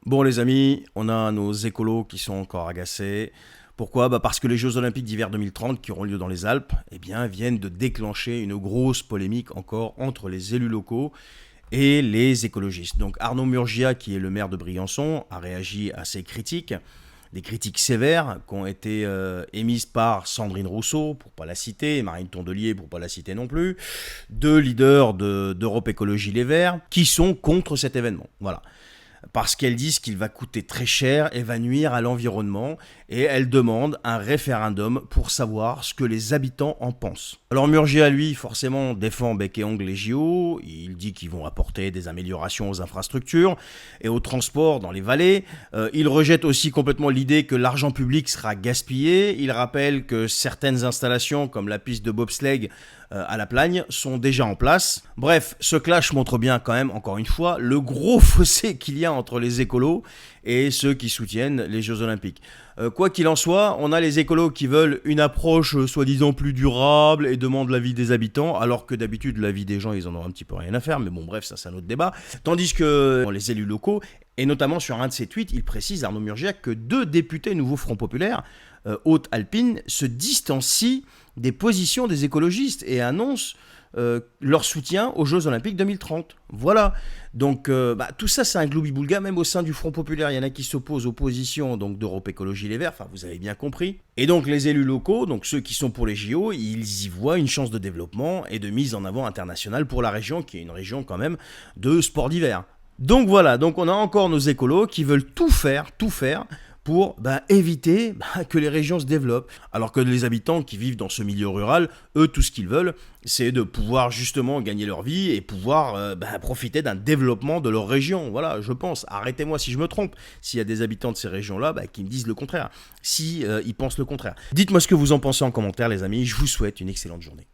Bon les amis, on a nos écolos qui sont encore agacés. Pourquoi? Parce que les Jeux Olympiques d'hiver 2030 qui auront lieu dans les Alpes viennent de déclencher une grosse polémique encore entre les élus locaux et les écologistes. Donc Arnaud Murgia, qui est le maire de Briançon, a réagi à ces critiques, des critiques sévères qui ont été émises par Sandrine Rousseau, pour ne pas la citer, et Marine Tondelier, pour ne pas la citer non plus, deux leaders d'Europe Écologie Les Verts, qui sont contre cet événement. Voilà. Parce qu'elles disent qu'il va coûter très cher et va nuire à l'environnement, et elles demandent un référendum pour savoir ce que les habitants en pensent. Alors Murgia, lui, forcément, défend bec et ongle les JO, il dit qu'ils vont apporter des améliorations aux infrastructures et au transport dans les vallées. Il rejette aussi complètement l'idée que l'argent public sera gaspillé. Il rappelle que certaines installations, comme la piste de bobsleigh à la Plagne, sont déjà en place. Bref, ce clash montre bien quand même, encore une fois, le gros fossé qu'il y a entre les écolos et ceux qui soutiennent les Jeux Olympiques. Quoi qu'il en soit, on a les écolos qui veulent une approche soi-disant plus durable et demandent l'avis des habitants, alors que d'habitude l'avis des gens ils en ont un petit peu rien à faire, mais bon bref, ça c'est un autre débat. Tandis que les élus locaux, et notamment sur un de ses tweets, il précise, Arnaud Murgia, que deux députés Nouveau Front Populaire, Haute-Alpine, se distancient des positions des écologistes et annoncent leur soutien aux Jeux Olympiques 2030. Voilà. Donc tout ça c'est un gloubi-boulga, même au sein du Front Populaire, il y en a qui s'opposent aux positions donc, d'Europe Écologie Les Verts, enfin vous avez bien compris. Et donc les élus locaux, donc ceux qui sont pour les JO, ils y voient une chance de développement et de mise en avant internationale pour la région, qui est une région quand même de sport d'hiver. Donc voilà, donc on a encore nos écolos qui veulent tout faire pour éviter que les régions se développent. Alors que les habitants qui vivent dans ce milieu rural, eux, tout ce qu'ils veulent, c'est de pouvoir justement gagner leur vie et pouvoir profiter d'un développement de leur région. Voilà, je pense. Arrêtez-moi si je me trompe. S'il y a des habitants de ces régions-là qui me disent le contraire, si ils pensent le contraire. Dites-moi ce que vous en pensez en commentaire, les amis. Je vous souhaite une excellente journée.